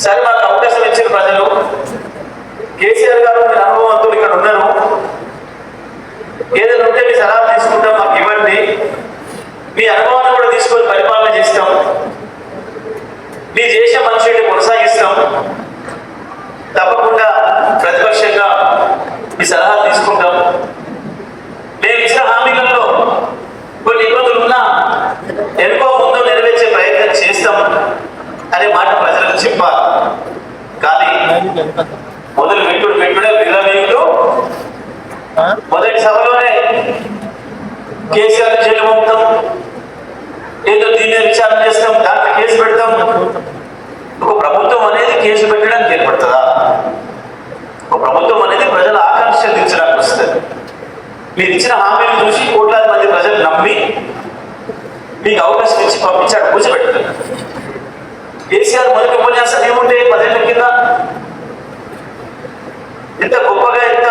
సరే మాకు అవకాశం ఇచ్చిన ప్రజలు, కేసీఆర్ గారు మీరు అనుభవంతులు ఇక్కడ ఉన్నారు, ఏదైనా ఉంటే మీ సలహా తీసుకుంటాం, మాకు ఇవ్వండి, మీ అనుభవాన్ని కూడా తీసుకొని పరిపాలన చేస్తాం, మీ చేసే మనుషుల్ని కొనసాగిస్తాం, తప్పకుండా ప్రతిపక్షంగా మీ సలహా తీసుకుంటాం, మేము ఇచ్చిన హామీలలో కొన్ని ఇబ్బందులు ఉన్నా ఎనుకో ముందు నెరవేర్చే ప్రయత్నం చేస్తాం అనే మాట ప్రజలకు చెప్పాలి. కానీ మొదలు పెట్టుడే విరవీయుడు మొదటి సభలోనే కేసీఆర్ జైలు పంపుతాం, ఏదో దీన్ని విచారణ చేస్తాం, దాంట్లో కేసు పెడతాం. ఒక ప్రభుత్వం అనేది కేసు పెట్టడానికి ఏర్పడుతుందా? ఒక ప్రభుత్వం అనేది ప్రజల ఆకాంక్షలు తీర్చడానికి వస్తుంది. మీరు ఇచ్చిన హామీలు చూసి కోట్లాది మంది ప్రజలు నమ్మి మీకు అవకాశం ఇచ్చి పంపించాడు, కూర్చోబెట్టారు. కేసీఆర్ మొదటి ఉపన్యాసం ఏముంటే 10 ఏళ్ల కింద ఎంత గొప్పగా ఎంత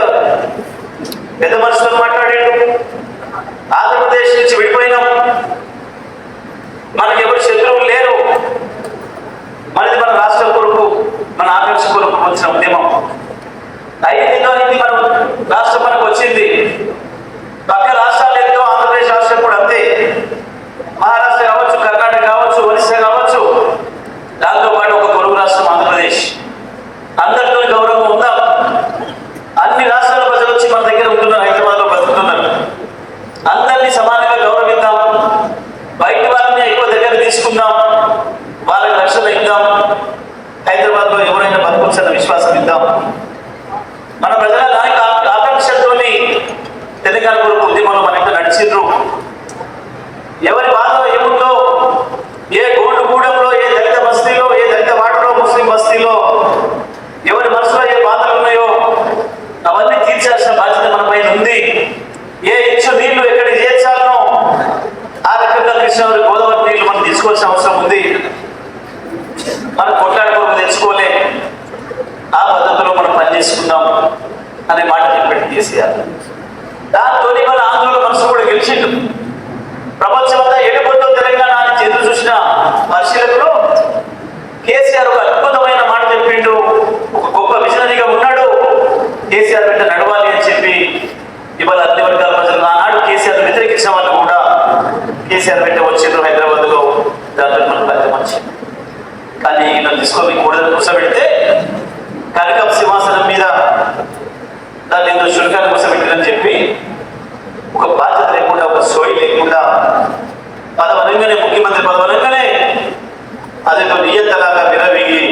పెద్ద మనసుతో మాట్లాడాడు. ఆంధ్రప్రదేశ్ నుంచి విడిపోయినాం, మనకి ఎవరు శత్రువులు లేరు, మనది మన రాష్ట్రం కొరకు మన ఆకాంక్ష కొరకు వచ్చిన ఉద్యమం అయింది. మనం రాష్ట్రం మనకు వచ్చింది, పక్క రాష్ట్రాలు ఎంతో, ఆంధ్రప్రదేశ్ రాష్ట్రం కూడా అంతే, మహారాష్ట్ర కావచ్చు, కర్ణాటక కావచ్చు, ఒరిస్సా కావచ్చు, దాంతోపాటు ఒక పొరుగు రాష్ట్రం ఆంధ్రప్రదేశ్. అందరితో గౌరవం ఉందాం. అన్ని రాష్ట్రాల ప్రజలు వచ్చి మన దగ్గర ఉంటున్నారు, హైదరాబాద్ లో బతుకుతున్నారు. అందరినీ సమానంగా గౌరవిద్దాం, బయట వారిని ఎక్కువ దగ్గర తీసుకుందాం, వాళ్ళకి రక్షణ ఇద్దాం, హైదరాబాద్ లో ఎవరైనా బతుకొచ్చన్న విశ్వాసం ఇద్దాం. మన ప్రజల నాయక ఆకాంక్షలతోని తెలంగాణ కొరకు ఉద్యమంలో మనకి నడిచిండ్రు. ఎవరి బాధలో ఏముందో, ఏ గోండుగూడెంలో, ఏ దళిత బస్తీలో, ఏ దళిత వాడలో, ముస్లిం బస్తీలో ఎవరి మనసులో ఏ బాధలు ఉన్నాయో అవన్నీ తీర్చాల్సిన బాధ్యత మన పైన ఉంది. ఏ ఇచ్చు నీళ్లు ఎక్కడికి చేర్చాలనో ఆ రకంగా కృష్ణావరి గోదావరి నీళ్లు మనం తీసుకోవాల్సిన అవసరం ఉంది. మనం కొట్లాడుకోవడం తెచ్చుకోలే, ఆ పద్ధతిలో మనం పనిచేసుకుందాం అనే మాట చెప్పి కేసీఆర్. దాంతో మన ఆంధ్రుల మనసు కూడా గెలిచిండు. ప్రపంచం అంతా ఎడిపోతూ తెలంగాణ అని ఎదురు చూసిన పరిశీలకులు కేసీఆర్ ఒక అద్భుతమైన మాట చెప్పిండు, ఒక గొప్ప విజనరీగా ఉన్నాడు, కేసీఆర్ వెంట నడవాలి అని చెప్పి ఇవాళ అన్ని వర్గాల ప్రజలు ఆనాడు కేసీఆర్ వ్యతిరేకించిన వాళ్ళు కూడా కేసీఆర్ వెంట వచ్చిండ్రు. హైదరాబాద్ లో దాంట్లో మనకు పెద్ద మంచి. కానీ ఇలా తీసుకొని కూర్చోబెడితే కనకం సింహాసనం మీద దాన్ని ఏదో శుల్కాన్ని కూర్చోబెట్టిందని చెప్పి ఒక బాధ్యత లేకుండా, ఒక సోయి లేకుండా, పదవనంగానే ముఖ్యమంత్రి పదవనంగానే అదేదో నియంతలాగా విరవిగి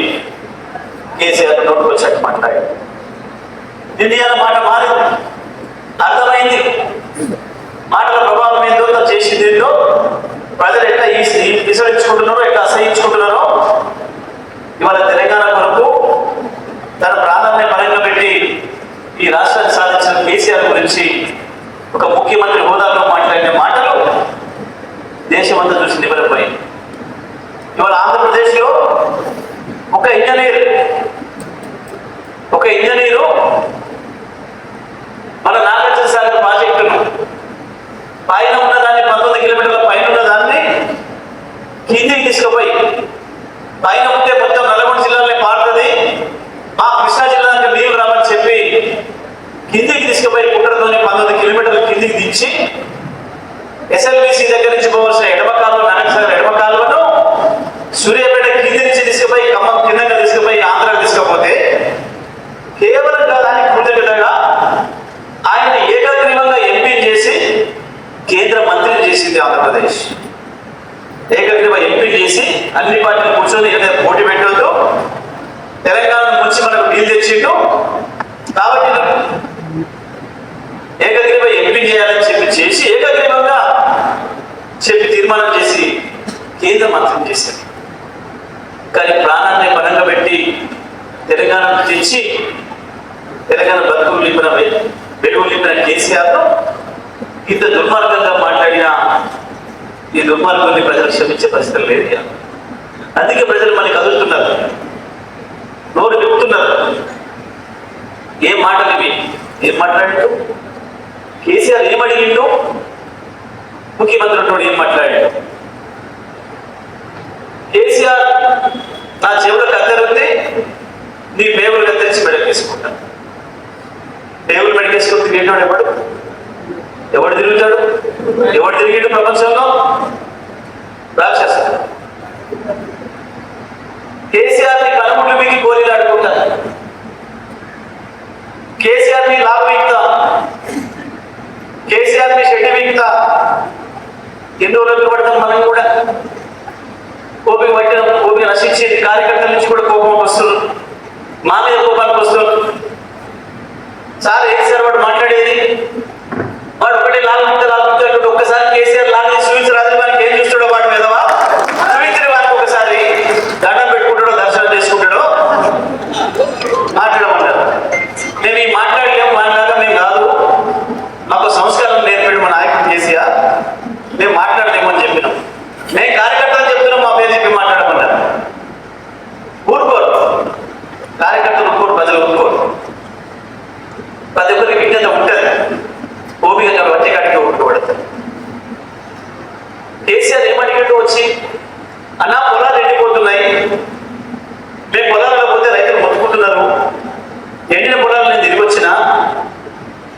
కేసీఆర్ నోటుకు వచ్చాక మాట్లాడాడు. ఇండియాలో మాట మారింది, అర్థమైంది, మాటల ప్రభావం ఏందో, చేసింది ఏందో, ప్రజలు ఎట్లా విసరించుకుంటున్నారో, ఎట్లా అసహించుకుంటున్నారో. ఇవాళ తెలంగాణ కొరకు తన ప్రాణాన్ని పరంగా పెట్టి ఈ రాష్ట్రాన్ని సాధించిన కేసీఆర్ గురించి ఒక ముఖ్యమంత్రి హోదాలో మాట్లాడిన మాటలు దేశమంతా చూసి నిబరపోయింది. ఇవాళ ఆంధ్రప్రదేశ్లో ఒక ఇంజనీరు మన నాగార్జున సాగర్ ప్రాజెక్టును పైన ఉన్నదాన్ని 19 కిలోమీటర్ల పైన ఉన్నదాన్ని కిందికి తీసుకుపోయి, పైన ఉంటే మొత్తం నల్గొండ జిల్లాలోనే పారుతుంది, మా కృష్ణా జిల్లాకి నీళ్లు రామని చెప్పి కిందికి తీసుకుపోయి కుట్రతోని 19 కిలోమీటర్ల కిందికి దించి ఎస్ఎల్బిసి దగ్గర నుంచి పోవాల్సిన ఎడమ కాలువ, నారాయణసాగర్ ఎడమ కాలువను సూర్యాపేట కింది నుంచి తీసుకుపోయి ఖమ్మం కిందగా తీసుకుపోయి ఆంధ్రాకి తీసుకపోతే కేవలం దానికి కృతజ్ఞతగా ఆయన ఏకగ్రీవంగా ఎంపీ చేసి కేంద్ర మంత్రిని చేసింది ఆంధ్రప్రదేశ్. ఏకగ్రీవ ఎంపీ చేసి అన్ని పార్టీలు కూర్చొని ఏదైనా పోటీ పెట్టవద్దు, తెలంగాణ నుంచి మనకు నీళ్ళు తెచ్చిండు కాబట్టి ఏకగ్రీవ ఎంపీ చేయాలని చేసి ఏకగ్రీవంగా చెప్పి తీర్మానం చేసి కేంద్ర మంత్రిని చేశారు. కానీ ప్రాణాన్ని పరంగా పెట్టి తెలంగాణను తెచ్చి తెలంగాణ బతుకులు నింపిన వెలుగు నింపిన కేసీఆర్ ఇంత దుర్మార్గంగా మాట్లాడిన ఈ దుర్మార్గాన్ని ప్రజలు క్షమించే పరిస్థితులు లేదు. అందుకే ప్రజలు మనకి కదులుతున్నారు, నోరు చెప్తున్నారు. ఏం మాటలు ఇవి, ఏం మాట్లాడిండు కేసీఆర్, ఏం అడిగిండు ముఖ్యమంత్రి ఏం మాట్లాడాడు. కేసీఆర్ నా చెవులకు అద్దరుంది, తెచ్చి మెడలు తీసుకుంటారు. టేబుల్ మెడలు తీసుకొని తిరిగేటాడు ఎవడు తిరుగుతాడు? ఎవడు తిరిగేడు ప్రపంచంలో? రాక్షసుడు. కేసీఆర్ని కనుముళ్ళు మీకు గోళీలు ఆడుకుంటారు. కేసీఆర్ని లాభ వీక్తా, కేసీఆర్ని షెడ్డి వీక్తా. ఎన్ని రోజులు పడతాం మనం కూడా? కోపిక పట్టిన కోపిక నశించేది. కార్యకర్తల నుంచి కూడా కోపం వస్తుంది, మా మీద కోపానికి వస్తుంది. సార్ ఏం సార్ వాడు మాట్లాడేది? వాడు ఒకటి లాగుతుంటే ఒక్కసారి కేసీఆర్ లాగి చూపించరాదు, వానికి ఏం చూస్తాడో వాడు మీదవా చూపించిన వారికి ఒకసారి దండం పెట్టుకుంటాడో దర్శనం చేసుకుంటాడో మాట్లాడమంటారు. మేము ఈ మాట్లాడలేము, మాట్లాడక మేము కాదు, మాకు సంస్కారం నేర్పాడు మా నాయకుడు కేసీఆర్, మేము మాట్లాడలేము అని చెప్పినాం. మేము కార్యకర్తలు చెప్తున్నాం, మా పేరు చెప్పి మాట్లాడమన్నారు. ఊరుకోరు కార్యకర్తలు, ఊరుకోరు ప్రజలు, ఊరుకోరు. ప్రతి ఒక్కరికి విజ్ఞత ఉంటుంది, ఓపికగా వచ్చే కాడికి ఊరుకోబడతారు. కేసీఆర్ ఏమడిగట్టు వచ్చి, అన్నా పొలాలు ఎండిపోతున్నాయి, మేము పొలాలలో పోతే రైతులు మొత్తుకుంటున్నారు, ఎండిన పొలాలు నేను తిరిగి వచ్చినా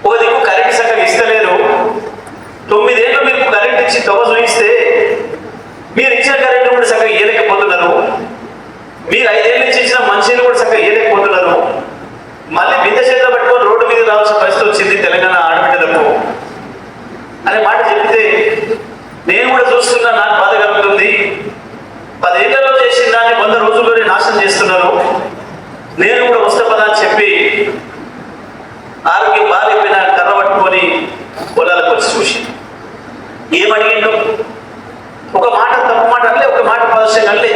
ఒక దిక్కు కరెంట్ సగం ఇస్తలేరు, 9 ఏళ్ళు మీకు కరెంట్ ఇచ్చి తొగ చూయిస్తే మీరు ఇచ్చిన కరెంట్ కూడా సగం ఇయ్యలేకపోతున్నారు, మీరు 5 ఏళ్ళ నుంచి ఇచ్చిన మంచినీళ్ళు కూడా సగం ఇయ్యలేకపోతున్నారు, మళ్ళీ బిందె చేతిలో పట్టుకొని రోడ్డు మీద రావాల్సిన పరిస్థితి వచ్చింది తెలంగాణ ఆడబిడ్డలకు అనే మాట చెప్తే నేను కూడా చూస్తున్నా, నాకు బాధ కలుగుతుంది. 10 ఏళ్లలో చేసిన దాన్ని 100 రోజుల్లోనే నాశనం చేస్తున్నారు. నేను కూడా వస్తపదా అని చెప్పి ఆరోగ్యం బాగాలేకపోయినా కర్ర పట్టుకొని పొలాలకు వచ్చి చూసి ఏమడిగిండు? ఒక మాట తప్పు మాట అంటే, ఒక మాట ప్రదర్శన అంటే,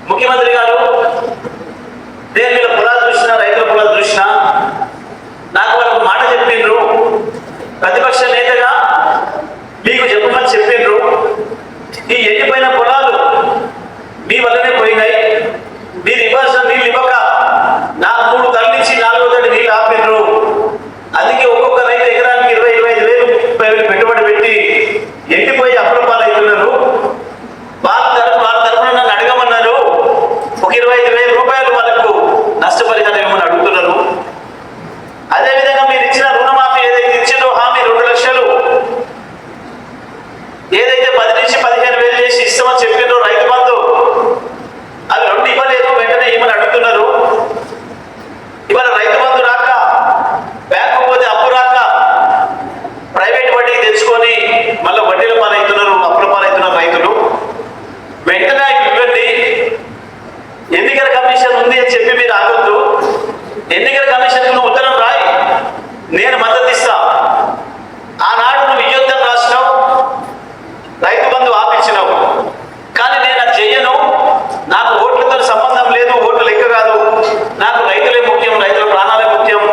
ముఖ్యమంత్రి గారు నేను వీళ్ళ పొలాలు చూసినా, రైతుల పొలాలు చూసినా, నాకు వాళ్ళకు మాట చెప్పిండ్రు, ప్రతిపక్ష నేతగా మీకు చెప్పమని చెప్పిండ్రు, ఈ ఎండిపోయిన పొలాలు మీ వల్లనే పోయినాయి, మీరు ఇవ్వాల్సిన నీళ్ళు ఇవ్వక నాకు 3 తల నుంచి 4వ తడి నీళ్ళు ఆపిండ్రు, అందుకే ఒక్కొక్క రైతు ఎకరానికి 20-25 వేలు 30 వేలు పెట్టుబడి పెట్టి ఎండిపోయి అప్పుల పాలవుతున్నారు. వాళ్ళ తరఫున నన్ను అడగమన్నారు, ఒక 25,000 రూపాయలు వాళ్ళకు నష్టపరిహారం ఏమని అడుగుతున్నారు. అదేవిధంగా మీరు ఇచ్చిన రుణమాఫీ ఏదైతే ఇచ్చిందో హామీ 2 లక్షలు ఏదైతే 10 నుంచి 15 వేలు చేసి ఇస్తామని చెప్పిండ్రో రైతు బంధు, అది 2 ఇవ్వలేదు, వెంటనే ఏమని అడుగుతున్నారు. ఇవాళ రైతు బంధు రాక, బ్యాంకు పోతే అప్పు రాక, ప్రైవేట్ వడ్డీకి తెచ్చుకొని మళ్ళీ వడ్డీల పాలవుతున్నారు, అప్పుల పాలవుతున్నారు రైతులు. వెంటనే ఇవ్వండి. ఎన్నికల కమిషన్ ఉంది అని చెప్పి మీరు ఆగొద్దు. ఎన్నికల కమిషన్కు నువ్వు ఉత్తరం రాయి, నేను మద్దతు ఇస్తా. ఆనాడు నువ్వు వియోద్ధం రాసినావు, రైతు బంధు ఆపించినావు, కానీ నేను అది చెయ్యను, నాకు ఓట్లతో సంబంధం లేదు, ఓట్లు లెక్క కాదు, నాకు రైతులే ముఖ్యం, రైతుల ప్రాణాలే ముఖ్యం.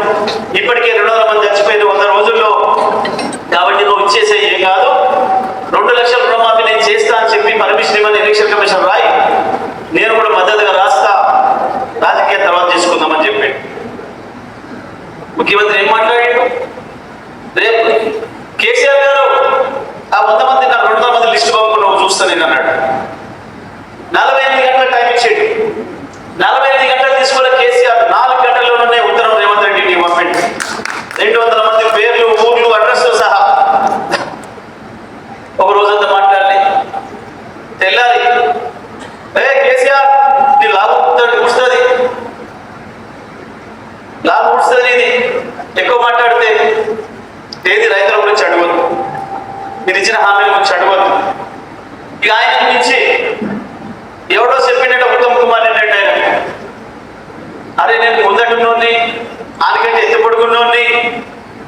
ఇప్పటికే 200 మంది చచ్చిపోయింది 100 రోజుల్లో, కాబట్టి నువ్వు ఇచ్చేసే ఏం కాదు, 2 లక్షల రుణమాఫీ నేను చేస్తా అని చెప్పి పర్మిషన్ ఇవ్వని ఎలక్షన్ కమిషన్ రాయి, నేను కూడా మద్దతుగా రాస్తా, రాజకీయ తర్వాత చేసుకుందామని చెప్పాడు. ముఖ్యమంత్రి ఏం మాట్లాడాడు? రేపు కేసీఆర్ గారు ఆ 100 మంది, నాకు 200 మంది లిస్టు పంపు, నువ్వు చూస్తా నేను అన్నాడు. 48 గంటల టైం ఇచ్చాడు. 48 గంటలు తీసుకోలే కేసీఆర్, 4 గంటల్లోనే ఉత్తరం రేవంత్ రెడ్డికి పంపిండు. 200 మంది పేర్లు, ఊర్లు, అడ్రస్తో సహా. ఒక రోజంతా మాట్లాడలే. తెల్లారి కేసీఆర్ నీ లాభం ఊడుస్తుంది, లాభం ఊడుస్తుంది, ఇది ఎక్కువ మాట్లాడితే ఏది రైతుల గురించి అడగద్దు, మీరు ఇచ్చిన హామీల గురించి అడగద్దు. ఇక ఆయన నుంచి ఎవడో చెప్పిండట, ఉత్తమ్ కుమార్ రెడ్డి అంటే, ఆయన అరే నేను ముందటున్నోని, ఆయనకంటే ఎత్తు పొడుగున్నోని,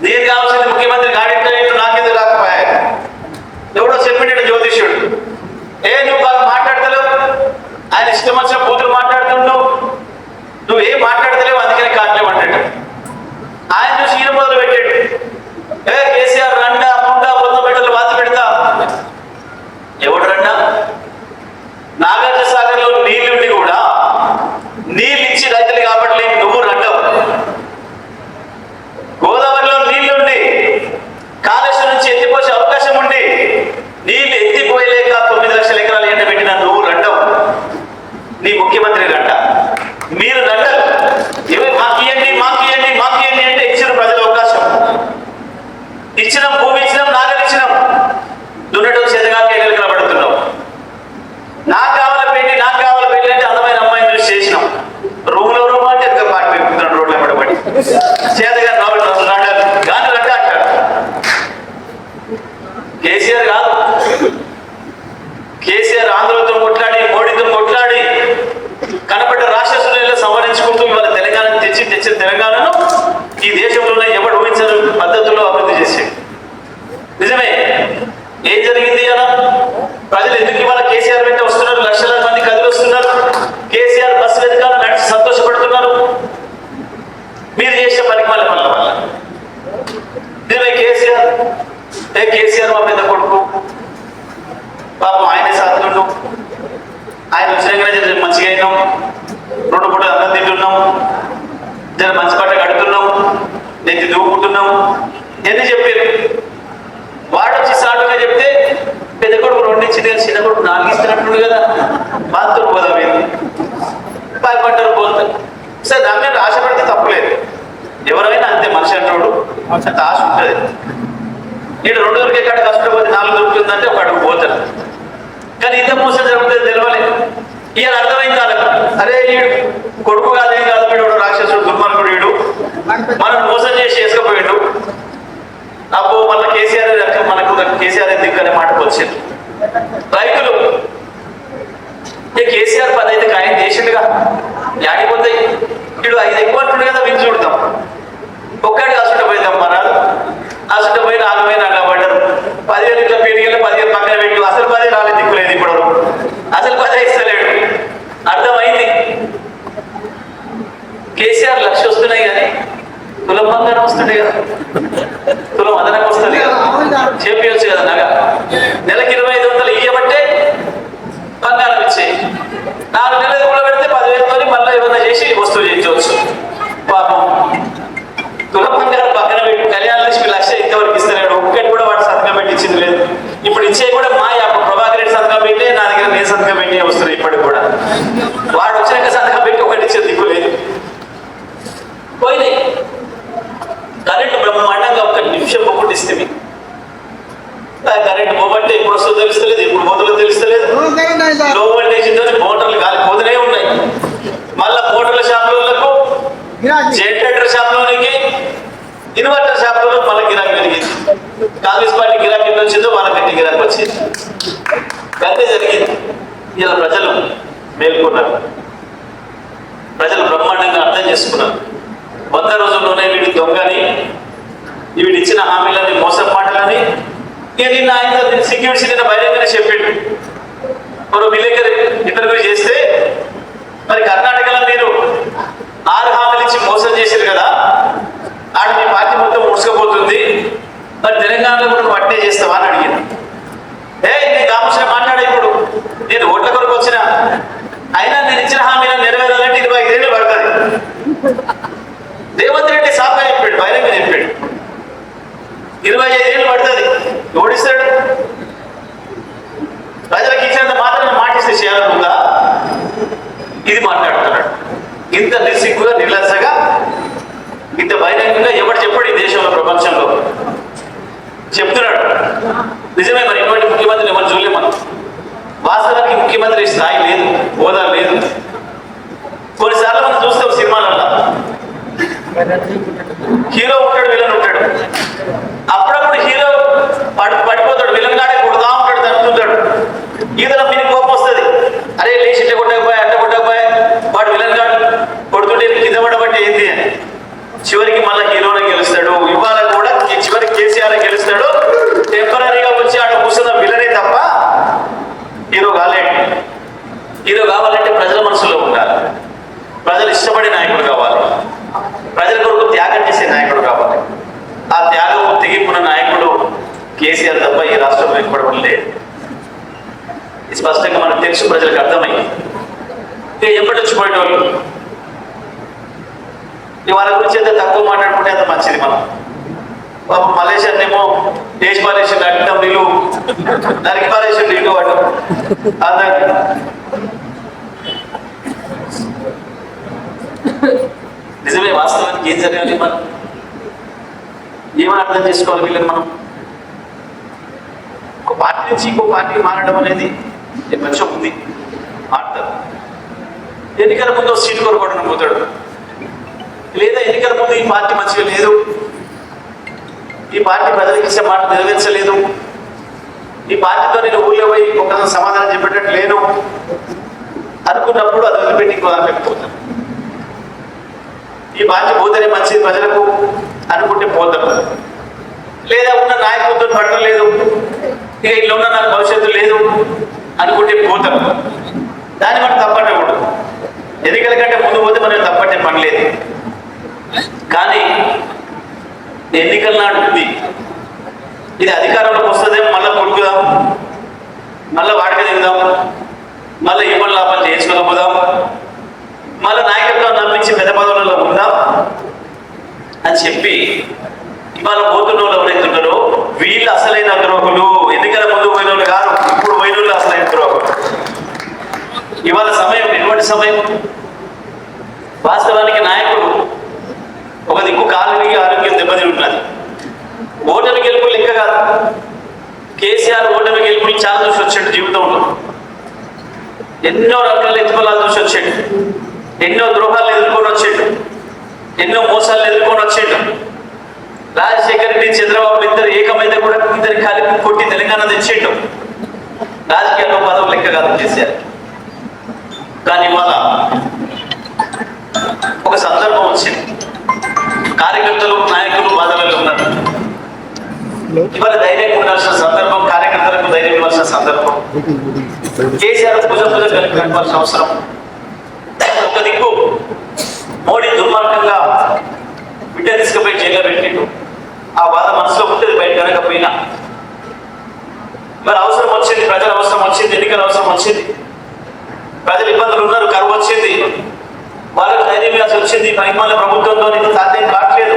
నేను కావాల్సింది ముఖ్యమంత్రి గాడింటే నాకెందుకు రాకపోయా. ఎవడో చెప్పిండట జ్యోతిష్యుడు, నువ్వు బాగా మాట్లాడతలేవు, ఆయన ఇష్టం వచ్చిన బూతులు మాట్లాడుతుండవు, నువ్వేం మాట్లాడతలేవు, అందుకని కాట్లేవు అంటాడు. ఆయన చూసి ఈయన మొదలు పెట్టాడు, కేసీఆర్ రండా ముండా పొంద పెట్టలు బాధ పెడతా. ఎవడు రండా? నాగార్జున సాగర్లో నీళ్ళుండి కూడా నీళ్ళు ఇచ్చి రైతులు కాబట్టి నువ్వు రండవు. గోదావరిలో నీళ్లుండి వచ్చినాక మంచిగా అయినాం, 2 పూటలు అన్నం తింటున్నాం, జర మంచి పట్ట కడుతున్నాం, నెత్తి దూకుంటున్నాం ఎన్ని చెప్పారు. వాడు వచ్చి సాటుగా చెప్తే పెద్ద కొడుకు 2 ఇచ్చి చిన్న కొడుకు 4 ఇస్తున్నట్టు కదా, బాధలు పోదాం భయపడ్డారు పోతారు. సరే దాని మీద ఆశపడితే తప్పులేదు, ఎవరైనా అంతే, మనిషి అంటాడు అంత ఆశ ఉంటుంది. నేను 2 దొరికే కాడ కష్టపోతే 4 దొరుకుతుందంటే ఒక అడుగు పోతాడు. కానీ ఇంత మోసం జరుగుతుంది తెలవలేదు. ఈయన అర్థమైంది వాళ్ళకు, అరే వీడు కొడుకు కాదేం కాదు, వీడు రాక్షసుడు దుర్మార్గుడు, వీడు మనం మోసం చేసి వేసుకుపోయాడు. అప్పుడు మళ్ళీ కేసీఆర్ ఎందుకు అనే మాటకు వచ్చింది. రైతులు కేసీఆర్ 10 అయితే ఖాయం చేసిండుగా, ఆడిపోతాయి, వీడు 5 ఎక్కువ అంటుండు కదా, విని చూడతాం. ఒక్కడికి అసుట పోయిద్దాం మనాలు, అసుట పోయి 4 పడ్డారు. 10,000 ఇట్లా పీడికలు 10,000 పక్కన పెట్టు, అసలు 10 రాలేదు, దిక్కులేదు, ఇప్పుడు అసలు 10 ఇస్తలేడు. అర్థమైంది. కేసీఆర్ 1,00,000 వస్తున్నాయి కానీ తులం బంగారం వస్తుండే కదా, తులం అదనకు వస్తుంది కదా, చేపించచ్చు కదా నగ. నెలకి 2,500 ఇయ్యబట్టే బంగారం ఇచ్చేయి. 4 నెలలు కూడా పెడితే 10,000 మళ్ళీ ఏమన్నా చేసి వస్తువు చేయించవచ్చు. పాపం తులం బంగారం పక్కన పెట్టి కళ్యాణ లక్ష్మి 1,00,000 ఇంతవరకు ఇస్తలేడు. ఒక్కటి కూడా వాడు సంతకం పెట్టి ఇచ్చింది లేదు. ఇప్పుడు ఇచ్చే కూడా మా ప్రభాకర్ రెడ్డి సంతకం పెట్టే, నా దగ్గర నేను సంతకం పెట్టి వస్తున్నాయి. ఇప్పటికి కూడా వాడు వచ్చినాక సంతకం పెట్టి ఒకటి ఇచ్చేది దిక్కు లేదు. పోయినాయి. కరెంటు బ్రహ్మాండంగా 1 నిమిషం పొక్కుటిస్తే కరెంటు పోబట్టే ఎప్పుడు వస్తుందో తెలుస్తలేదు, ఎప్పుడు పోతుందో తెలుస్తలేదు. లో వోల్టేజ్ మోటార్లు కాలిపోతూనే ఉన్నాయి. మళ్ళా మోటార్ల షాపులకు, జనరేటర్ షాపులోనికి, ఇన్వర్టర్ షాపులో మళ్ళీ గిరాకీ పెరిగింది. కాంగ్రెస్ పార్టీ గిరాకీ వచ్చిందో వాళ్ళకంటే గిరాకీ వచ్చింది. అంతే జరిగింది. ఇలా ప్రజలు మేల్కొన్నారు, ప్రజలు బ్రహ్మాండంగా అర్థం చేసుకున్నారు. 100 రోజుల్లోనే వీడి దొంగని, వీడి ఇచ్చిన హామీలని, మోసం మాటలని నిన్న ఆయన సెక్యూరిటీ నిన్న బహిరంగానే చెప్పాడు. మరో విలేకరు ఇంటర్వ్యూ చేస్తే, మరి కర్ణాటకలో మీరు 6 హామీలు ఇచ్చి మోసం చేశారు కదా, ఆడ మీ పార్టీ మొత్తం ముసుకపోతుంది, మరి తెలంగాణలో కూడా పట్టే చేస్తావా అని అడిగింది. నేను కాముష మాట్లాడే, ఇప్పుడు నేను ఓట్ల కొరకు వచ్చిన, అయినా నేను ఇచ్చిన హామీలను నెరవేరాలంటే 25 ఏళ్ళు పడుతుంది. రేవంత్ రెడ్డి సాఫ్గా చెప్పాడు, బహిరంగ చెప్పాడు, 25 ఏళ్ళు పడుతుంది. ఓడిస్తాడు. ప్రజలకు ఇచ్చినంత మాత్రం మాటిస్తే చేయాలనుకుందా? ఇది మాట్లాడుతున్నాడు. ఇంత నిస్సిగ్గుగా, నిర్లజ్జగా, ఇంత బహిరంగంగా ఎవరు చెప్పాడు ఈ దేశంలో, ప్రపంచంలో చెప్తున్నాడు. నిజమే, మరి ఇటువంటి ముఖ్యమంత్రిని ఎవరు చూడలే మనం. వాస్తవానికి ముఖ్యమంత్రి స్థాయి లేదు, హోదా లేదు. కొన్నిసార్లు మనం చూస్తాం సినిమాలలో, హీరో ఉంటాడు, విలన్ ఉంటాడు. అప్పుడప్పుడు హీరో పడిపోతాడు, విలన్ కాడే కొడుతా ఉంటాడు, తడుతుంటాడు. ఈతలో మీకు కోపం వస్తుంది, అరే లేచి ఇట్లా కొట్టకపోయా, అట్ట కొట్టకపోయా, వాడు విలన్ కాడు కొడుతుంటే కింద పడబట్టి ఏంటి అని. చివరికి మళ్ళీ హీరోనే గెలుస్తాడు. ఇవాళ కూడా చివరికి కేసీఆర్ గెలుస్తాడు. టెంపరీగా వచ్చి ఆడ కూర్చున్న విలనే తప్ప హీరో కాలేడు. హీరో కావాలంటే ప్రజల మనసులో ఉండాలి, ప్రజలు ఇష్టపడే నాయకుడు కావాలి, ప్రజల కొరకు త్యాగం చేసే నాయకుడు కావాలి. ఆ త్యాగం తెగింపున్న నాయకుడు కేసీఆర్ తప్ప ఈ రాష్ట్రంలో ఎక్కడం లేదు. స్పష్టంగా మనకు తెలుసు, ప్రజలకు అర్థమైంది. ఇక ఎప్పటి నుంచి పోయేటోళ్ళు వాళ్ళ గురించి అయితే తక్కువ మాట్లాడుకుంటే అంత మంచిది. మనం పాపం మలేషియానేమో దేశ పాలేషన్ అడ్డం నీళ్ళు, దానికి పాలేషన్ నీళ్ళు వాడు అందరికి. నిజమే, వాస్తవానికి ఏం జరగాలి, మనం ఏమని అర్థం చేసుకోవాలి వీళ్ళని. మనం ఒక పార్టీ నుంచి ఇంకో పార్టీ మారడం అనేది కొంచెం ఉంది. మారుతారు, ఎన్నికల ముందు సీటు కొరకోవడం పోతాడు, లేదా ఎన్నికల ముందు ఈ పార్టీ మంచిగా లేదు, ఈ పార్టీ ప్రజలకు ఇచ్చే మాట నెరవేర్చలేదు, ఈ పార్టీతో నేను ఊళ్ళో పోయి ఒక సమాధానం చెప్పేటట్టు లేను అనుకున్నప్పుడు అది వదిలిపెట్టి ఇంకో దానికి పోతాను. ఈ పార్టీ పోతేనే మంచిది ప్రజలకు అనుకుంటే పోతారు. లేదా ఉన్న నాయకత్వం పడలేదు, ఇక ఇట్లా ఉన్న నాకు భవిష్యత్తు లేదు అనుకుంటే పోతారు. దాన్ని మనం తప్పట్టకూడదు. ఎన్నికల కంటే ముందు పోతే మనం తప్పట్టే పని లేదు. కానీ ఎన్నికల నాడు ఉంది, ఇది అధికారంలోకి వస్తుందేమో, మళ్ళీ కొడుకుదాం, మళ్ళీ వాడికి దిగుదాం, మళ్ళీ ఇవ్వని లాభాలు చేయించుకొని పోదాం, మళ్ళీ నాయకత్వం నమ్మించి పెద్ద పదవులలో ఉందాం అని చెప్పి ఇవాళ పోతున్న వాళ్ళు ఎవరైతున్నారో వీళ్ళు అసలైన ద్రోహులు. ఎన్నికల ముందు పోయిన వాళ్ళు కాదు, ఇప్పుడు పోయిన వాళ్ళు అసలైన ద్రోహులు. ఇవాళ సమయం ఎటువంటి సమయం? వాస్తవానికి నాయకుడు ఒక దిక్కు కాలుకి ఆరోగ్యం దెబ్బతిని ఉన్నది. ఓటమి గెలుపు లెక్క కాదు. కేసీఆర్ ఓటమి గెలుపుని చాలా చూసి వచ్చాడు జీవితంలో. ఎన్నో రకాల ఎత్తుపలాలు చూసి వచ్చాడు, ఎన్నో ద్రోహాలు ఎదుర్కొని వచ్చాడు, ఎన్నో మోసాలు ఎదుర్కొని వచ్చాడు. రాజశేఖర్ రెడ్డి చంద్రబాబు ఇద్దరు ఏకమైతే కూడా ఇద్దరి కలిపి కొట్టి తెలంగాణ తెచ్చేయటం రాజకీయాల్లో పదవి లెక్క కాదు కేసీఆర్. కానీ ఇవాళ ఒక సందర్భం వచ్చింది. కార్యకర్తలు నాయకులు బాధలలో ఉన్నారు. ఇవాళ ధైర్యం ఉండాల్సిన సందర్భం, కార్యకర్తలకు ధైర్యం ఇవ్వాల్సిన సందర్భం. కేసీఆర్ భుజం కలిపి నడపాల్సిన అవసరం. ఒక దిక్కు మోడీ దుర్మార్గంగా బిడ్డ తీసుకుపోయి జైల్లో పెట్టిండు. ఆ బాధ మనసులో ఉంటుంది, బయట కనకపోయినా. మరి అవసరం వచ్చింది, ప్రజల అవసరం వచ్చింది, ఎన్నికల అవసరం వచ్చింది, ప్రజలు ఇబ్బందులు ఉన్నారు, కరువు వచ్చింది, వాళ్ళకు ధైర్యం ఇవ్వాల్సి వచ్చింది. పరిమాణ ప్రభుత్వంతో ఇది సాధ్యం కావట్లేదు.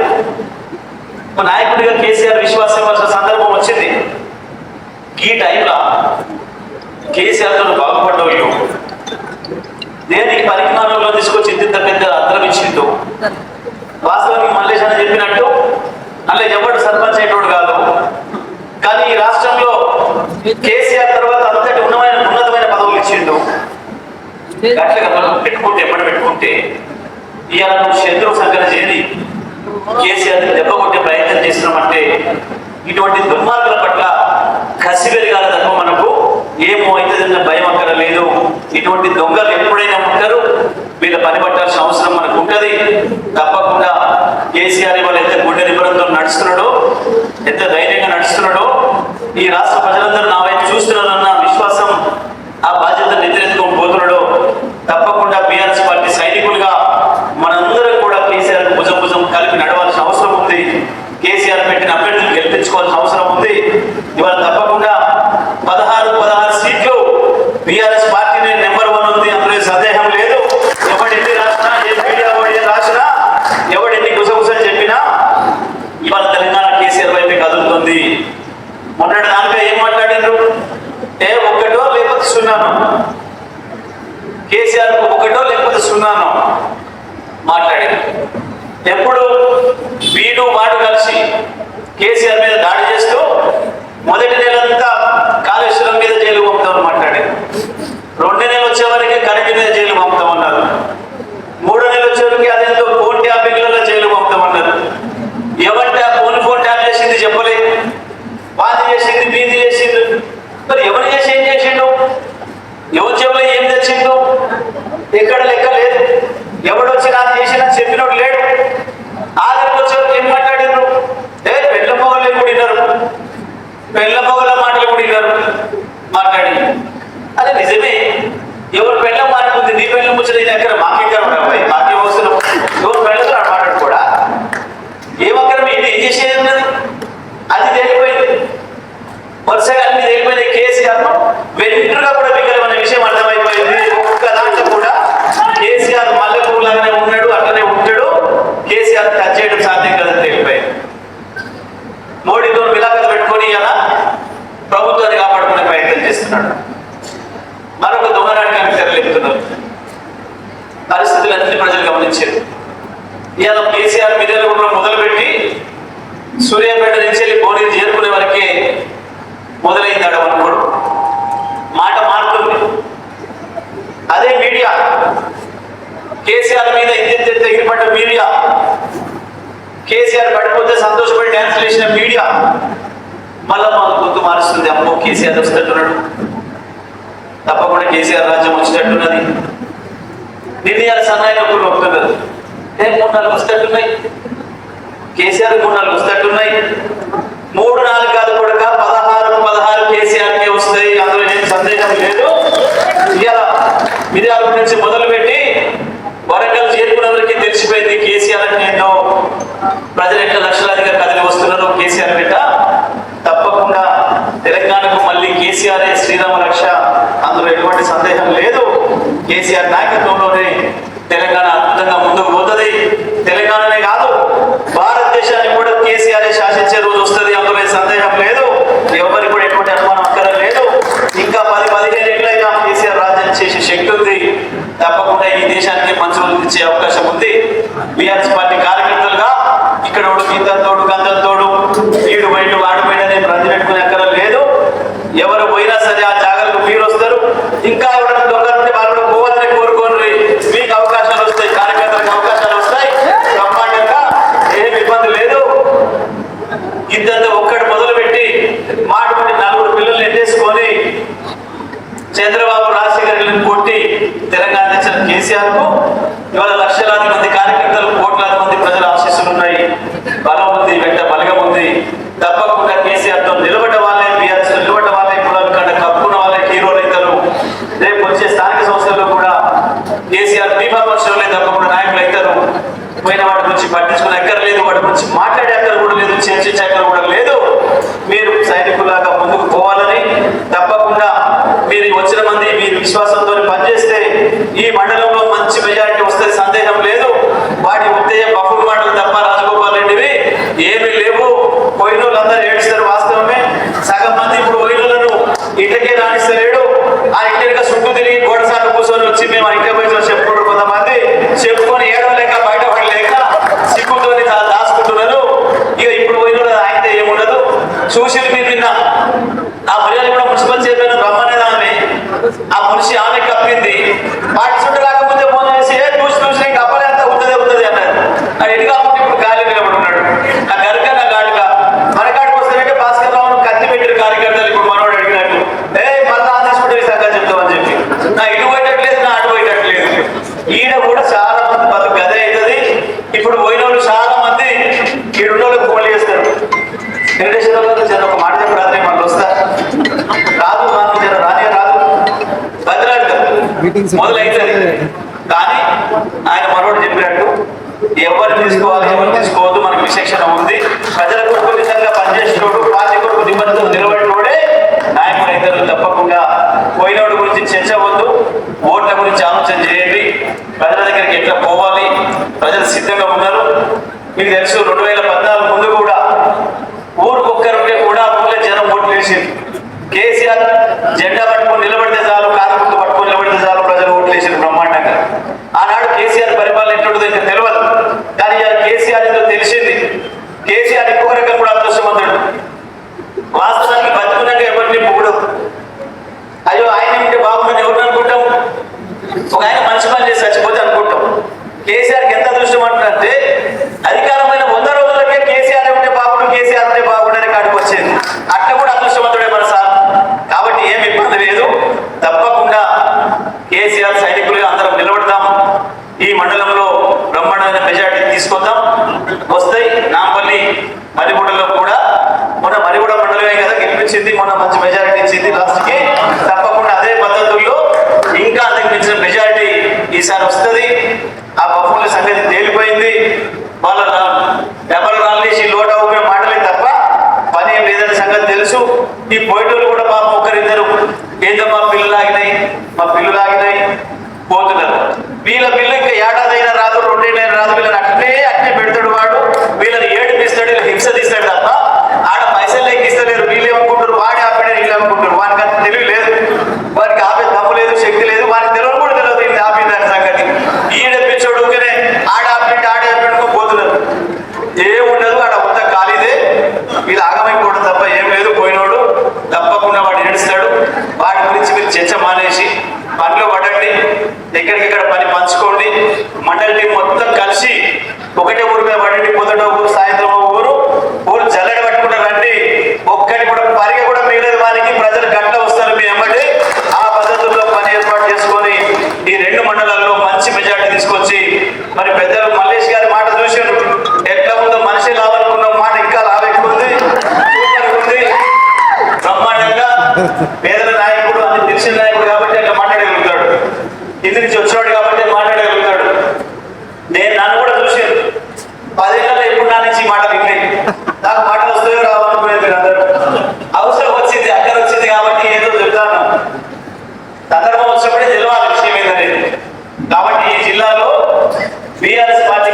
ఒక నాయకుడిగా కేసీఆర్ విశ్వాసం ఇవ్వాల్సిన సందర్భం వచ్చింది. ఈ టైంలో కేసీఆర్తో బాగుపడ్డోళ్ళు నేను ఈ పరిమాణంలో తీసుకొచ్చి ఇంత పెద్ద అంతరం ఇచ్చిందో. వాస్తవానికి మల్లేష్ అని చెప్పినట్టు అలా ఎవడు సర్పంచ్ అయ్యేటోడు కాదు. కానీ ఈ రాష్ట్రంలో కేసీఆర్ తర్వాత అంతటి ఉన్నతమైన పదవులు ఇచ్చిండు. గట్లగా మనం పెట్టుకుంటే ఎప్పటి పెట్టుకుంటే ఇవాళ నువ్వు శత్రువు సంఘటన చేయని కేసీఆర్ దెబ్బ కొట్టే ప్రయత్నం చేస్తున్నామంటే ఇటువంటి దుర్మార్గుల పట్ల కసి పెరగాల తప్ప మనకు ఏమో అవుతుందన్న భయం అక్కడ లేదు. ఇటువంటి దొంగలు ఎప్పుడైనా ఉంటారు, వీళ్ళ పని పట్టాల్సిన అవసరం మనకు ఉంటుంది. తప్పకుండా కేసీఆర్ ఇవాళ ఎంత గుండె నిబరంతో నడుస్తున్నాడో, ఎంత ధైర్యంగా నడుస్తున్నాడో, ఈ రాష్ట్ర ప్రజలందరూ నా వైపు చూస్తున్నారన్న విశ్వాసం, ఆ బాధ్యతను ఎదురెత్తుకొని పోతున్నాడో, తప్పకుండా బీఆర్ఎస్ పార్టీ సైనికులుగా మనందరం కూడా కేసీఆర్ భుజం భుజం కలిపి నడవాల్సిన అవసరం ఉంది. కేసీఆర్ పెట్టిన అభ్యర్థులు గెలిపించుకోవాల్సిన అవసరం ఉంది. ఇవాళ తప్పకుండా 16 సీట్లు బీఆర్ఎస్ పార్టీ నెంబర్ 1 ఉంది, అందులో సందేహం లేదు. ఎవడెన్ని రాసినా, ఏ మీడియా వాడు రాసినా, ఎవడెన్ని గుసగుసలు చెప్పినా ఇవాళ తెలంగాణ కేసీఆర్ వైపు కదులుతుంది. మొన్నటి దానిపై ఏం మాట్లాడినారు? ఒకటో లేకపోతే సున్నాను, కేసీఆర్ ఒకటో లేకపోతే సున్నాను మాట్లాడారు. ఎప్పుడు వీడు వాడు కలిసి కేసీఆర్ మీద దాడి చేస్తూ మొదటి నెలంతా కాళేశ్వరం మీద జైలు పంపుతామని మాట్లాడారు. 2 నెలలు వచ్చేవరకు కరెంటు మీద జైలు పంపుతామన్నారు. 3వ నెల వచ్చేవరకు అదేంతో ఫోన్ ట్యాపింగ్లలో జైలు పంపుతామన్నారు. ఎవరి ఫోన్ ట్యాప్ చేసింది చెప్పలేదు, వాది చేసింది, బీది చేసింది. మరి ఎవరు చేసి ఏం చేసిండు, ఎవరి చెవులో ఏం తెచ్చిండు, ఎక్కడ లెక్క లేదు. ఎవడొచ్చి నాకు చేసిన చెప్పినోడు లేడు. ఆఖరికి వచ్చేవారికి ఏం మాట్లాడినారు? పెళ్ళ పొగలే కూడా విన్నారు, పెళ్ళ పొగల మాటలు కూడా విన్నారు మాట్లాడి. అదే నిజమే, ఎవరు పెళ్ళ మాట్లాడుతుంది, నీ పెళ్ళ ముచ్చట దగ్గర మాకెక్కడ మాకే అవసరం. ఎవరు పెళ్ళతో మాట్లాడు కూడా ఏమక్కర ఇది ఏం చేసేది ఉన్నది, అది తేలిపోయింది. వరుసగా అన్ని తేలిపోయిన కేసీఆర్ వెంట్రుగా కూడా మిగలమనే విషయం అర్థమైపోయింది. ఒక్క దాంట్లో కూడా కేసీఆర్ మల్లెపూర్ లాగానే ఉన్నాడు, అట్లనే ఉంటాడు. కేసీఆర్ టచ్ చేయడం సాధ్యం కదని తేలిపోయింది. మోడీతో విలాకత పెట్టుకొని ఇలా ప్రభుత్వాన్ని కాపాడుకునే ప్రయత్నం చేస్తున్నాడు. మరొక దొంగనాటకానికి తెరలేపుతున్నారు. పరిస్థితులన్నీ ప్రజలు గమనించారు. ఇవాళ కేసీఆర్ మిర్యాలగూడలో మొదలుపెట్టి సూర్యాపేట నుంచి వెళ్ళి బోనీలు చేరుకునే వరకే మొదలైంది అనుకోడు. మాట మారుతుంది. అదే మీడియా కేసీఆర్ మీద ఇంత ఎగిరిపడ్డ మీడియా, కేసీఆర్ పడిపోతే సంతోషపడి డ్యాన్స్ చేసిన మీడియా మళ్ళా మాకు గొంతు మారుస్తుంది. అమ్మో కేసీఆర్ వస్తున్నట్టున్నాడు, తప్పకుండా కేసీఆర్ రాజ్యం వచ్చినట్టున్నది. నిర్ణయాలు సన్నాయినప్పుడు ఒప్పుతున్నారు. 3-4 వస్తున్నట్టున్నాయి, కేసీఆర్ 3-4 వస్తున్నట్టున్నాయి. 3-4 కాదు కూడా 16 కేసీఆర్కే వస్తాయి, అందులో ఏం సందేహం లేదు. ఇలా మిర్యాలగూడ నుంచి మొదలుపెట్టి వరంగల్ చేరుకున్నవరికి తెలిసిపోయింది కేసీఆర్ అంటే ఏంటో. ప్రజలు ఎట్లా లక్షలాదిగా కదిలి వస్తున్నారు కేసీఆర్ బిడ్డ. తప్పకుండా తెలంగాణకు మళ్ళీ కేసీఆర్ శ్రీరామ రక్ష, అందులో ఎటువంటి సందేహం లేదు. కేసీఆర్ నాయకత్వంలోనే తెలంగాణ అద్భుతంగా ముందుకు పోతుంది. తెలంగాణనే కాదు భారతదేశాన్ని కూడా కేసీఆర్ శాసించే రోజు వస్తుంది, అందులో సందేహం లేదు. ఎవరికి కూడా ఎటువంటి అనుమానం అక్కరం లేదు. ఇంకా 10-15 ఏళ్ళైనా కేసీఆర్ రాజ్యం చేసే శక్తి ఉంది. తప్పకుండా ఈ దేశానికి మంచి రోజులు ఇచ్చే అవకాశం ఉంది. బీఆర్ఎస్ పార్టీ కార్యకర్తలుగా ఇక్కడ గీతంతోడు గంధంతోడు వీడు బయట వాడు బయటనే ప్రతి పెట్టుకునే అక్కరం లేదు. ఎవరు పోయినా సరే ఆ జాగ్రత్తకు మీరు వస్తారు. ఇంకా ఎవరైనా దొంగలుంటే వాళ్ళు కూడా పోవాలని కోరుకోండి. మీకు అవకాశాలు వస్తాయి, కార్యకర్తలకు అవకాశాలు వస్తాయి. బ్రహ్మాండంగా ఏమి ఇబ్బంది లేదు. ఇద్దంతా ఒక్కటి మొదలుపెట్టి మాటువంటి 4 పిల్లల్ని ఎట్టేసుకొని చంద్రబాబు రాజశేఖర్ కొట్టి తెలంగాణ తెచ్చిన కేసీఆర్ కు ఇవాళ లక్షలాది మంది కార్యకర్తలు, కోట్లాది మంది ప్రజల ఆశీస్సులు ఉన్నాయి. బలం ఉంది, వెంట బలగం ఉంది. తప్పకుండా కేసీఆర్ తో నిలబడ్డ వాళ్ళే, బీఆర్ఎస్ నిలబడ్డ వాళ్ళే, కులాల కంటే కప్పుకున్న వాళ్ళే హీరోలు అవుతారు. రేపు వచ్చే స్థానిక సంస్థల్లో కూడా కేసీఆర్ బీమాపక్షులే తప్పకుండా నాయకులు అవుతారు. పోయిన వాటి గురించి పట్టించుకునే అక్కర్లేదు, వాటి గురించి మాట్లాడే అక్కర కూడా లేదు, చర్చించే అక్కర కూడా లేదు. మీరు సైనికులాగా ముందుకు పోవాలని, తప్పకుండా మీరు వచ్చిన మంది మీరు విశ్వాసంతో పనిచేస్తే ఈ మండలంలో మంచి మెజారిటీ వస్తుంది, సందేహం లేదు. వాటి ఉత్తేజ బఫుల్ మాటలు తప్ప రాజగోపాల్ రెడ్డివి ఏమీ లేవు. పోయిన వాళ్ళందరూ ఏడుస్తారు, వాస్తవమే. సగం మంది ఇప్పుడు పోయినలను ఇంటికే రాణిస్తలేడు. ఆ ఇంటిగా చుట్టూ తిరిగి గోడసార్లు కూర్చొని వచ్చి మేము ఆ ఇంటి వయసులో చెప్పుకుంటారు. కొంతమంది చెప్పుకొని ఏడవలేక బయటపడలేక సిగ్గుతో దాచుకుంటున్నారు. ఇక ఇప్పుడు పోయిన ఆయన ఏముండదు. చూసి మీరు నిన్న ఆ మర్యాద కూడా మున్సిపల్ చైర్మన్ రమ్మనేదాన్ని ఆ మనిషి ఆమె కప్పింది. వాటి చుట్టూ రాకపోతే ఫోన్ చేసి చూసి కప్పలే అంతా ఉంటుంది అన్నారు. అది ఎన్ని కాకుండా ఇప్పుడు గాలి నిలబడి ఉన్నాడు. ఆ గరుక నా గాడుగా మన కాడికి వస్తానంటే భాస్కర్ రావును కత్తి పెట్టిన కార్యకర్తలు ఇప్పుడు మనవాడు అడిగినట్టు మళ్ళీ తీసుకుంటే సంగతి చెప్తామని చెప్పి నా ఇటు పోయేటట్లేదు, నా అటు పోయేటట్లేదు. ఈయన కూడా చాలా మంది బతుకు గదే అవుతుంది. ఇప్పుడు పోయిన వాళ్ళు చాలా మంది ఈడున్న వాళ్ళకి ఫోన్ చేస్తారు. వెంకటేశ్వర ఒక మాట చెప్పి రాత్రి మళ్ళీ వస్తా రాదు, మనకు రానే రాదు, బదిలాడతారు, మొదలవుతుంది. కానీ ఆయన మనోడు చెప్పినట్టు ఎవరు తీసుకోవాలి, ఎవరు తీసుకోవద్దు, మనకు విశేషణ ఉంది. ప్రజల కొరకు నిజంగా పనిచేసినోడు, పార్టీ కొరకు నిబంధనలు నిలబడినోడే నాయకుడు అవుతారు. తప్పకుండా పోయినోడి గురించి చర్చ వద్దు, ఓట్ల గురించి ఆలోచన చేయండి. ప్రజల దగ్గరికి ఎట్లా పోవాలి, ప్రజలు సిద్ధంగా ఉన్నారు. మీకు తెలుసు 2014 ముందు కూడా ఊరికొక్కరుంటే కూడా ఊళ్ళో జనం ఓట్లు వేసింది. కేసీఆర్ జెండా పట్టుకొని నిలబడితే చాలు, కార్యకర్తలు పట్టుకొని నిలబడితే చాలు, ప్రజలు ఓట్లు వేసింది బ్రహ్మాండంగా. ఆనాడు కేసీఆర్ పరిపాలన ఎట్లుంటుందో ఇంకా తెలియదు. కానీ కేసీఆర్ ఏదో తెలిసింది. కేసీఆర్ ఇంకొక రకం కూడా అదృష్టవంతుడు. వాస్తవానికి బతుకున్నాక ఎవరిని పొగడు. అయ్యో ఆయన ఉంటే బాగుందని ఎవరిని అనుకుంటాం. ఒక ఆయన మంచి పని చేసి చచ్చిపోతే అనుకుంటాం. కేసీఆర్కి ఎంత అదృష్టం అంటుందంటే అధికారమైన 100 రోజులకే కేసీఆర్ ఉంటే బాగుండు, కేసీఆర్ ఉంటే బాగుండని కాడికి వచ్చేది. అట్లా కూడా అదృష్టవంతుడే మన సార్. కాబట్టి ఏమి ఇబ్బంది లేదు. తప్పకుండా కేసీఆర్ సైనికులుగా అందరం నిలబడతాం. ఈ మండలంలో బ్రహ్మాండమైన మెజార్టీ తీసుకొద్దాం. వస్తాయి. నాంపల్లి మరిగూడలో కూడా మొన్న మరిగూడ మండలమే కదా గెలిపించింది, మొన్న మంచి మెజారిటీ ఇచ్చింది లాస్ట్కి. తప్పకుండా అదే పద్ధతుల్లో ఇంకా అంతకు మించిన మెజారిటీ ఈసారి వస్తుంది. ఆ బఫుల సంగతి తేలిపోయింది. వాళ్ళ డబ్బలు రాలేసి లోట ఊపిన మాటలే తప్ప పని ఏం లేదనే సంగతి తెలుసు. ఈ పోయేటోళ్ళు కూడా పాపం ఒకరిద్దరు ఏదో మా పిల్లలు ఆగినాయి, మా పిల్లలు ఆగినాయి పోతున్నారు. వీళ్ళ పిల్ల ఇంకా ఏడాదైనా రాదు, 2 ఏళ్ళైనా రాదు. వీళ్ళని అట్నే పెడతాడు వాడు. వీళ్ళని ఏడిపిస్తాడు, వీళ్ళ హింస తీస్తాడు తప్ప ఆడ పైసలు లెక్కిస్తలేరు. వీళ్ళు ఏమనుకుంటారు, వాడే ఆపాడని వీళ్ళు అనుకుంటారు. వానికి అంత తెలివి లేదు, వారికి ఆపే దమ్ము లేదు, శక్తి లేదు. వారికి తెలియదు కూడా తెలియదు ఇది ఆపిందని సంగతి. ఈడెప్పించాడు ఊరికనే ఆడ ఆపిండి ఆడే పెట్టుకొని పోతున్నారు. ఏముండదు, ఆడ అంత ఖాళీదే. వీళ్ళు ఆగమైపోవడం తప్ప ఏం లేదు. పోయినోడు తప్పకుండా వాడు ఏడుస్తాడు. వాడి గురించి మీరు చర్చ మానేసి పనిలో పడండి. ఎక్కడికెక్కడ పని పంచుకోండి. మండలి టీం మొత్తం కలిసి ఒకటే ఊరి మీద పడండి. పొద్దుట ఊరు, సాయంత్రం ఊరు జల్లెడ పట్టుకుంటూ రండి. ఒక్కటి కూడా పరిగె కూడా మిగలేదు వారికి. ప్రజలు గట్ల వస్తారు మీ ఎమ్మటి. ఆ పద్ధతుల్లో పని ఏర్పాటు చేసుకొని ఈ 2 మండలాల్లో మంచి మెజార్టీ తీసుకొచ్చి మరి పెద్దలు మల్లేష్ గారి మాట చూసారు. ఎట్లా ఉందో మనిషి లావనుకున్న మాట ఇంకా లావెక్కుంది, ఉంది. బ్రహ్మాండంగా పేదల నాయకుడు, అన్ని తెలిసిన నాయకుడు కాబట్టి అట్లా మాట్లాడగలుగుతాడు. ఇంటి నుంచి వచ్చినాడు కాబట్టి మాట్లాడగలుగుతాడు. నన్ను కూడా చూసారు 10 ఏళ్ళలో ఇప్పుడు నా నుంచి మాటలు వినలేదు. నాకు మాటలు వస్తాయో రావనుకునేది మీరు అందరూ. అవసరం వచ్చింది, అక్కడ వచ్చింది కాబట్టి ఏదో చెప్తాను. సందర్భం వచ్చినప్పుడే తెలియాలి విషయం ఏంటనేది. కాబట్టి ఈ జిల్లాలో బీఆర్ఎస్ పార్టీ